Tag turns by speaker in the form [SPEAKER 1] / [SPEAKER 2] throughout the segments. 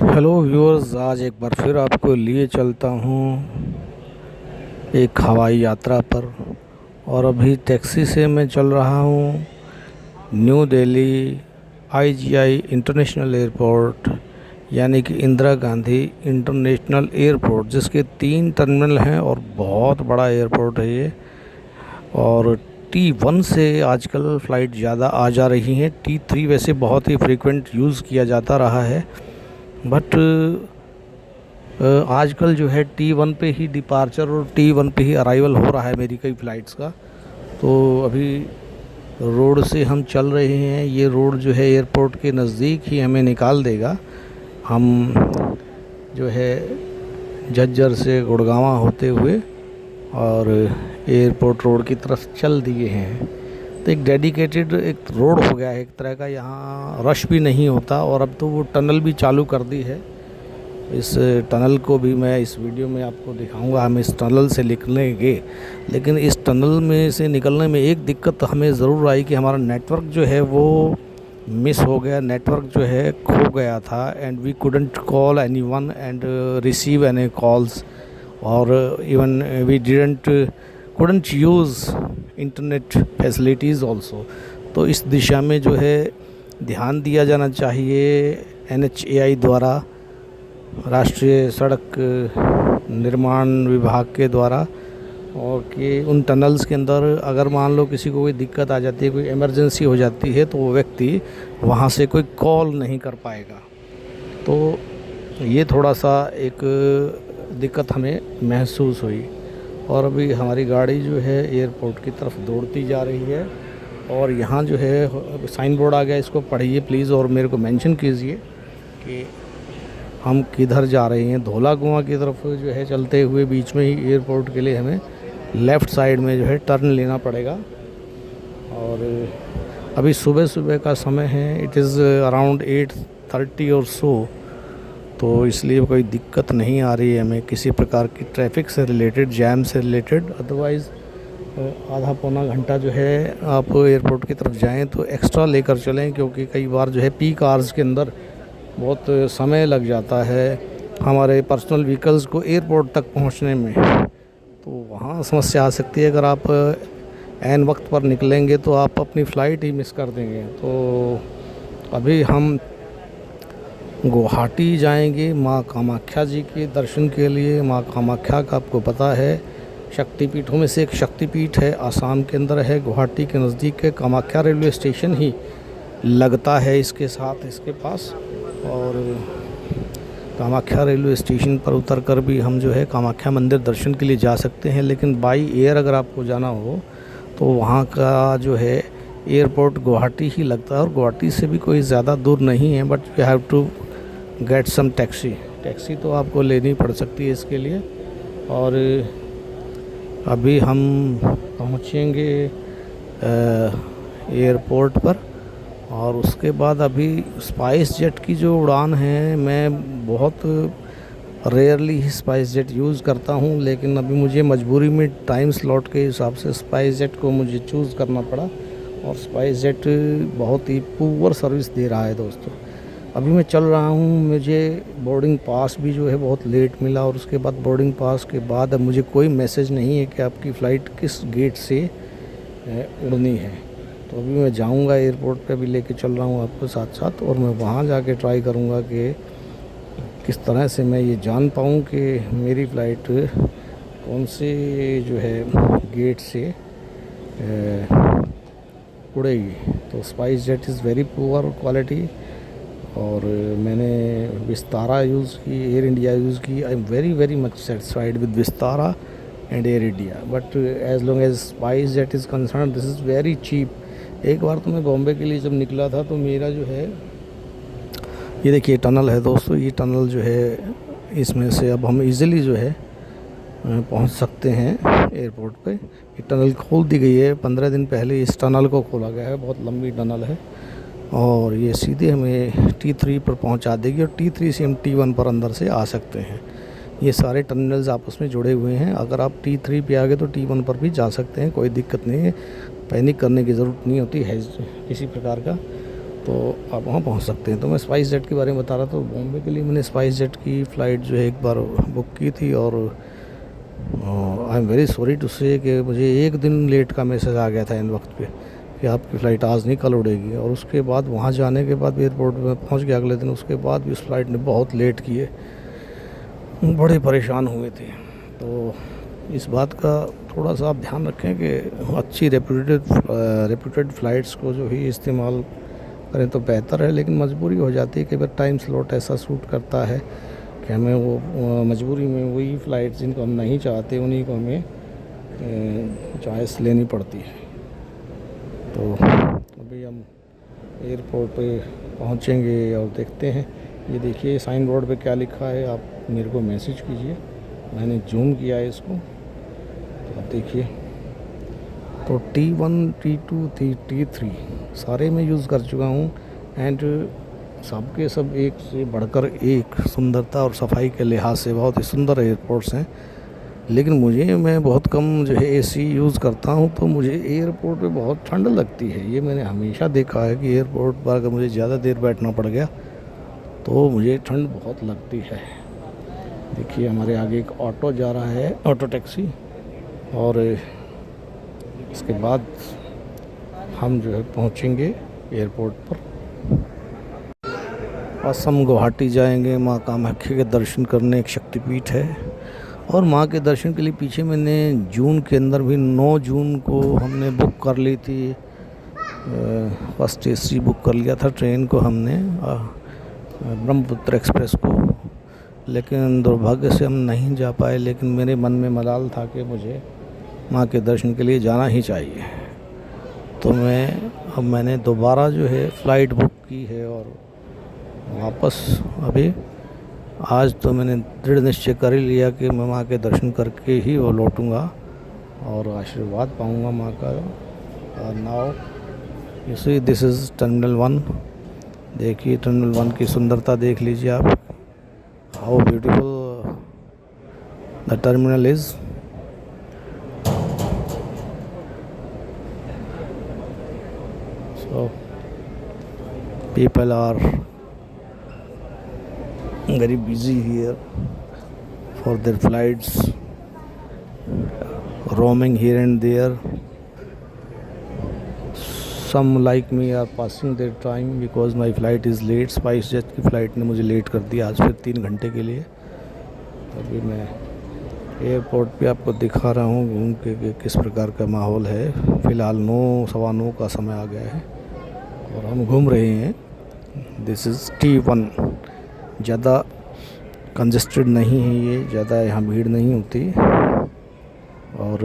[SPEAKER 1] Hello viewers, आज एक बार फिर आपको लिए चलता हूँ एक हवाई यात्रा पर। और अभी टैक्सी से मैं चल रहा हूँ new Delhi IGI international airport, यानी कि इंदिरा गांधी इंटरनेशनल एयरपोर्ट, जिसके 3 टर्मिनल हैं और बहुत बड़ा एयरपोर्ट है ये। और T1 से आजकल फ़्लाइट ज़्यादा आ जा रही हैं। T3 वैसे बहुत ही फ्रीक्वेंट यूज़ किया जाता रहा है, बट आजकल जो है T1 पे ही डिपार्चर और T1 पे ही अराइवल हो रहा है मेरी कई फ़्लाइट्स का। तो अभी रोड से हम चल रहे हैं। ये रोड जो है एयरपोर्ट के नज़दीक ही हमें निकाल देगा। हम जो है झज्जर से गुड़गांव होते हुए और एयरपोर्ट रोड की तरफ चल दिए हैं। तो एक डेडिकेटेड एक रोड हो गया है एक तरह का, यहाँ रश भी नहीं होता। और अब तो वो टनल भी चालू कर दी है। इस टनल को भी मैं इस वीडियो में आपको दिखाऊंगा। हम इस टनल से निकलेंगे, लेकिन इस टनल में से निकलने में एक दिक्कत हमें ज़रूर आई कि हमारा नेटवर्क जो है वो मिस हो गया। नेटवर्क जो है खो गया था and we couldn't call anyone and receive any calls, और even we couldn't use internet facilities also. तो इस दिशा में जो है ध्यान दिया जाना चाहिए NHAI द्वारा, राष्ट्रीय सड़क निर्माण विभाग के द्वारा, और कि उन टनल्स के अंदर अगर मान लो किसी को कोई दिक्कत आ जाती है, कोई इमरजेंसी हो जाती है, तो वो व्यक्ति वहाँ से कोई कॉल नहीं कर पाएगा। तो ये थोड़ा सा एक दिक्कत हमें महसूस हुई। और अभी हमारी गाड़ी जो है एयरपोर्ट की तरफ दौड़ती जा रही है। और यहाँ जो है साइन बोर्ड आ गया, इसको पढ़िए प्लीज़ और मेरे को मेंशन कीजिए कि हम किधर जा रहे हैं। धौला कुआं की तरफ जो है चलते हुए बीच में ही एयरपोर्ट के लिए हमें लेफ़्ट साइड में जो है टर्न लेना पड़ेगा। और अभी सुबह सुबह का समय है, इट इज़ अराउंड 8:30 और सो, तो इसलिए कोई दिक्कत नहीं आ रही है हमें किसी प्रकार की ट्रैफिक से रिलेटेड, जैम से रिलेटेड। अदरवाइज़ आधा पौना घंटा जो है आप एयरपोर्ट की तरफ जाएं तो एक्स्ट्रा लेकर चलें, क्योंकि कई बार जो है पीक आवर्स के अंदर बहुत समय लग जाता है हमारे पर्सनल व्हीकल्स को एयरपोर्ट तक पहुंचने में। तो वहाँ समस्या आ सकती है। अगर आप ऐन वक्त पर निकलेंगे तो आप अपनी फ़्लाइट ही मिस कर देंगे। तो अभी हम गुवाहाटी जाएंगे माँ कामाख्या जी के दर्शन के लिए। माँ कामाख्या का आपको पता है शक्तिपीठों में से एक शक्तिपीठ है, आसाम के अंदर है, गुवाहाटी के नज़दीक है। कामाख्या रेलवे स्टेशन ही लगता है इसके साथ, इसके पास। और कामाख्या रेलवे स्टेशन पर उतरकर भी हम जो है कामाख्या मंदिर दर्शन के लिए जा सकते हैं। लेकिन बाई एयर अगर आपको जाना हो तो वहाँ का जो है एयरपोर्ट गुवाहाटी ही लगता है, और गुवाहाटी से भी कोई ज़्यादा दूर नहीं है। But you have to get some taxi तो आपको लेनी पड़ सकती है इसके लिए। और अभी हम पहुँचेंगे एयरपोर्ट पर, और उसके बाद अभी स्पाइस जेट की जो उड़ान है, मैं बहुत रेयरली ही स्पाइस जेट यूज़ करता हूँ, लेकिन अभी मुझे मजबूरी में टाइम स्लॉट के हिसाब से स्पाइस जेट को मुझे चूज़ करना पड़ा। और स्पाइस जेट बहुत ही पुअर सर्विस दे रहा है दोस्तों। अभी मैं चल रहा हूँ, मुझे बोर्डिंग पास भी जो है बहुत लेट मिला, और उसके बाद बोर्डिंग पास के बाद अब मुझे कोई मैसेज नहीं है कि आपकी फ़्लाइट किस गेट से उड़नी है। तो अभी मैं जाऊँगा एयरपोर्ट पे, भी लेके चल रहा हूँ आपको साथ साथ, और मैं वहाँ जाके ट्राई करूँगा कि किस तरह से मैं ये जान पाऊँ कि मेरी फ़्लाइट कौन से जो है गेट से उड़ेगी। तो Spice Jet is very poor quality. और मैंने विस्तारा यूज़ की, एयर इंडिया यूज़ की। I am very much satisfied with Vistara and Air India, but as long as Spice Jet is concern this is very cheap. एक बार तो मैं बॉम्बे के लिए जब निकला था तो मेरा जो है, ये देखिए टनल है दोस्तों, ये टनल जो है इसमें से अब हम इजीली जो है पहुंच सकते हैं एयरपोर्ट पे। ये टनल खोल दी गई है, 15 दिन पहले इस टनल को खोला गया है। बहुत लंबी टनल है और ये सीधे हमें T3 पर पहुंचा देगी, और T3 से हम T1 पर अंदर से आ सकते हैं। ये सारे टर्मिनल्स आपस में जुड़े हुए हैं। अगर आप T3 पे आ गए तो T1 पर भी जा सकते हैं, कोई दिक्कत नहीं है। पैनिक करने की ज़रूरत नहीं होती है किसी प्रकार का। तो आप वहाँ पहुँच सकते हैं। तो मैं स्पाइस जेट के बारे में बता रहा था। तो बॉम्बे के लिए मैंने स्पाइस जेट की फ़्लाइट जो है एक बार बुक की थी, और I am very sorry to say कि मुझे एक दिन लेट का मैसेज आ गया था इन वक्त पे कि आपकी फ़्लाइट आज नहीं कल उड़ेगी। और उसके बाद वहाँ जाने के बाद एयरपोर्ट में पहुँच गया अगले दिन, उसके बाद भी उस फ्लाइट ने बहुत लेट किए, बड़े परेशान हुए थे। तो इस बात का थोड़ा सा आप ध्यान रखें कि अच्छी रेप्यूटेड फ़्लाइट्स को जो ही इस्तेमाल करें तो बेहतर है। लेकिन मजबूरी हो जाती है कि अगर टाइम स्लॉट ऐसा सूट करता है कि हमें वो मजबूरी में वही फ़्लाइट्स जिनको हम नहीं चाहते उन्हीं को हमें चॉइस लेनी पड़ती है। तो अभी हम एयरपोर्ट पे पहुंचेंगे और देखते हैं। ये देखिए साइन बोर्ड पे क्या लिखा है, आप मेरे को मैसेज कीजिए। मैंने जूम किया है इसको, तो आप देखिए। तो T1 T2 T3 सारे मैं यूज़ कर चुका हूँ, एंड सबके सब एक से बढ़कर एक सुंदरता और सफाई के लिहाज से बहुत ही सुंदर एयरपोर्ट्स हैं। लेकिन मैं बहुत कम जो है AC यूज़ करता हूँ, तो मुझे एयरपोर्ट पे बहुत ठंड लगती है। ये मैंने हमेशा देखा है कि एयरपोर्ट पर अगर मुझे ज़्यादा देर बैठना पड़ गया तो मुझे ठंड बहुत लगती है। देखिए हमारे आगे एक ऑटो जा रहा है, ऑटो टैक्सी, और इसके बाद हम जो है पहुंचेंगे एयरपोर्ट पर। बस हम गुवाहाटी जाएंगे, माँ कामाख्या के दर्शन करने। एक शक्तिपीठ है, और माँ के दर्शन के लिए पीछे मैंने जून के अंदर भी 9 जून को हमने बुक कर ली थी, फर्स्ट AC बुक कर लिया था ट्रेन को हमने, ब्रह्मपुत्र एक्सप्रेस को। लेकिन दुर्भाग्य से हम नहीं जा पाए। लेकिन मेरे मन में मलाल था कि मुझे माँ के दर्शन के लिए जाना ही चाहिए। तो मैंने दोबारा जो है फ़्लाइट बुक की है, और वापस अभी आज तो मैंने दृढ़ निश्चय कर ही लिया कि मैं माँ के दर्शन करके ही वो लौटूँगा और आशीर्वाद पाऊँगा माँ का। Now you see this is terminal 1। देखिए टर्मिनल 1 की सुंदरता देख लीजिए आप, how beautiful the terminal is. So people are very busy here for their flights, roaming here and there. Some like me are passing their time because my flight is late. Spice jet की flight ने मुझे late कर दिया आज फिर 3 घंटे के लिए। अभी मैं एयरपोर्ट पे आपको दिखा रहा हूँ घूम के किस प्रकार का माहौल है। फ़िलहाल 9 सवा 9 का समय आ गया है और हम घूम रहे हैं। This is T1। ज़्यादा कंजेस्टेड नहीं है ये, ज़्यादा यहाँ भीड़ नहीं होती, और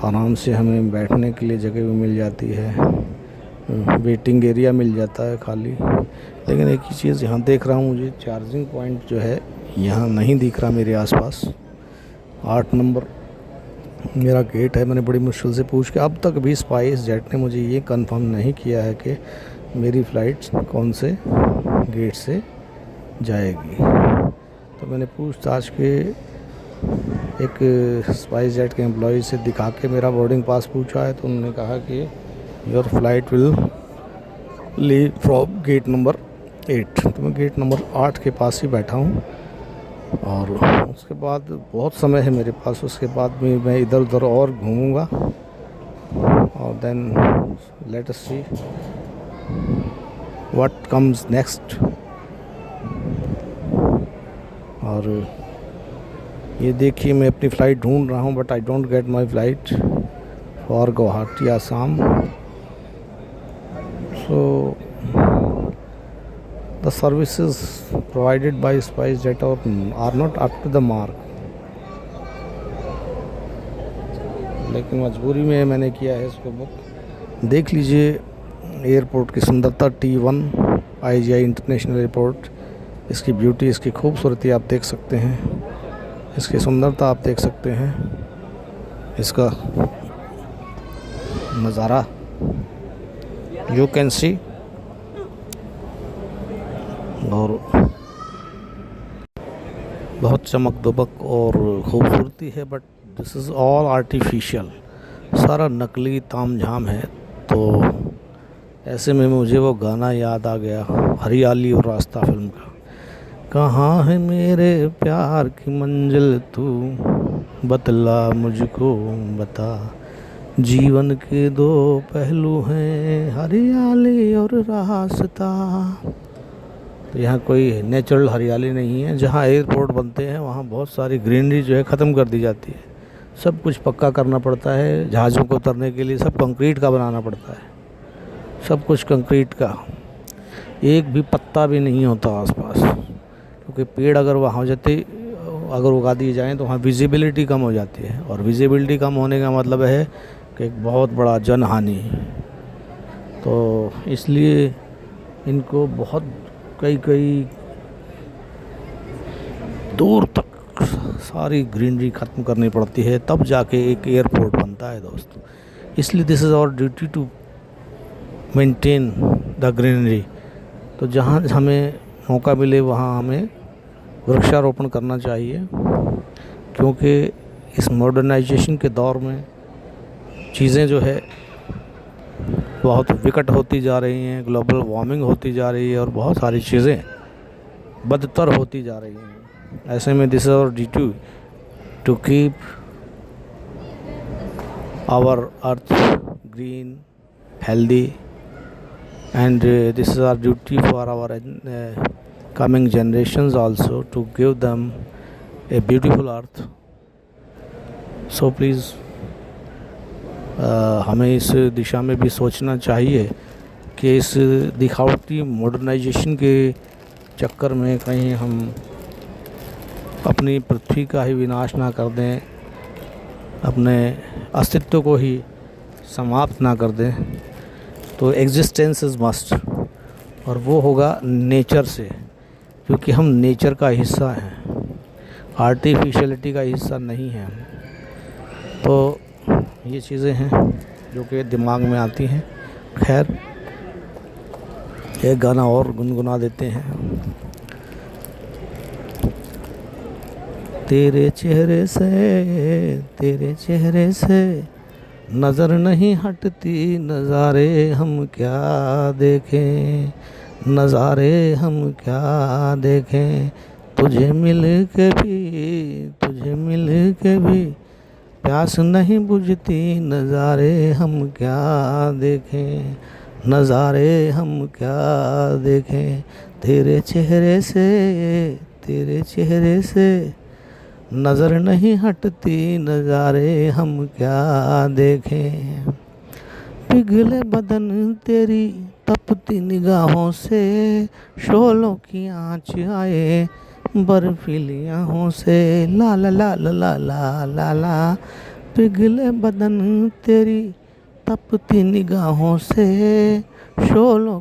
[SPEAKER 1] आराम से हमें बैठने के लिए जगह भी मिल जाती है, वेटिंग एरिया मिल जाता है खाली। लेकिन एक ही चीज़ यहाँ देख रहा हूँ, मुझे चार्जिंग पॉइंट जो है यहाँ नहीं दिख रहा मेरे आसपास। 8 नंबर मेरा गेट है। मैंने बड़ी मुश्किल से पूछ के, अब तक भी स्पाइस जेट ने मुझे ये कंफर्म नहीं किया है कि मेरी फ़्लाइट कौन से गेट से जाएगी। तो मैंने पूछताछ के एक स्पाइस जेट के एम्प्लॉय से दिखा के मेरा बोर्डिंग पास पूछा है, तो उन्होंने कहा कि your flight will leave from gate number 8। तो मैं गेट नंबर 8 के पास ही बैठा हूँ, और उसके बाद बहुत समय है मेरे पास। उसके बाद में मैं इधर उधर और घूमूंगा, और then let us see what comes next. और ये देखिए मैं अपनी फ़्लाइट ढूंढ रहा हूँ, but I don't get my flight for Guwahati Assam. So the services provided by SpiceJet are not up to the mark। लेकिन मजबूरी में मैंने किया है इसको बुक। देख लीजिए एयरपोर्ट की सुंदरता, T1 IGI इंटरनेशनल एयरपोर्ट। इसकी ब्यूटी, इसकी खूबसूरती आप देख सकते हैं, इसकी सुंदरता आप देख सकते हैं, इसका नज़ारा यू कैन सी। और बहुत चमक दमक और खूबसूरती है, but this is all artificial, सारा नकली तामझाम है। तो ऐसे में मुझे वो गाना याद आ गया, हरियाली और रास्ता फिल्म का। कहाँ है मेरे प्यार की मंजिल, तू बतला मुझको बता, जीवन के दो पहलू हैं, हरियाली और रास्ता। तो यहाँ कोई नेचुरल हरियाली नहीं है। जहाँ एयरपोर्ट बनते हैं वहाँ बहुत सारी ग्रीनरी जो है ख़त्म कर दी जाती है। सब कुछ पक्का करना पड़ता है। जहाज़ों को उतरने के लिए सब कंक्रीट का बनाना पड़ता है, सब कुछ कंक्रीट का। एक भी पत्ता भी नहीं होता आसपास, क्योंकि पेड़ अगर वहाँ हो जाते, अगर उगा दिए जाएँ तो वहाँ विजिबिलिटी कम हो जाती है, और विजिबिलिटी कम होने का मतलब है कि एक बहुत बड़ा जनहानि। तो इसलिए इनको बहुत कई दूर तक सारी ग्रीनरी ख़त्म करनी पड़ती है, तब जाके एक एयरपोर्ट बनता है दोस्तों। इसलिए this is our duty to maintain the greenery. तो जहाँ हमें मौका मिले वहाँ हमें वृक्षारोपण करना चाहिए, क्योंकि इस मॉडर्नाइजेशन के दौर में चीज़ें जो है बहुत विकट होती जा रही हैं, ग्लोबल वार्मिंग होती जा रही है और बहुत सारी चीज़ें बदतर होती जा रही हैं। ऐसे में this is our duty to keep our earth green, healthy, and this is our duty for our coming generations also, to give them a beautiful earth. So please हमें इस दिशा में भी सोचना चाहिए कि इस दिखावटी मॉडर्नाइजेशन के चक्कर में कहीं हम अपनी पृथ्वी का ही विनाश ना कर दें, अपने अस्तित्व को ही समाप्त ना कर दें। तो एग्जिस्टेंस इज़ मस्ट, और वो होगा नेचर से, क्योंकि हम नेचर का हिस्सा हैं, आर्टिफिशियलिटी का हिस्सा नहीं हैं। तो ये चीज़ें हैं जो कि दिमाग में आती हैं। खैर, एक गाना और गुनगुना देते हैं। तेरे चेहरे से नज़र नहीं हटती, नज़ारे हम क्या देखें, नज़ारे हम क्या देखें, तुझे मिल के भी प्यास नहीं बुझती, नज़ारे हम क्या देखें, नज़ारे हम क्या देखें। तेरे चेहरे से नज़र नहीं हटती, नज़ारे हम क्या देखें। पिघले बदन तेरी तपती निगाहों से, शोलों की आँच आए बर्फीली आहों से, ला ला ला ला ला ला ला ला। पिघले बदन तेरी तपती निगाहों से, शोलों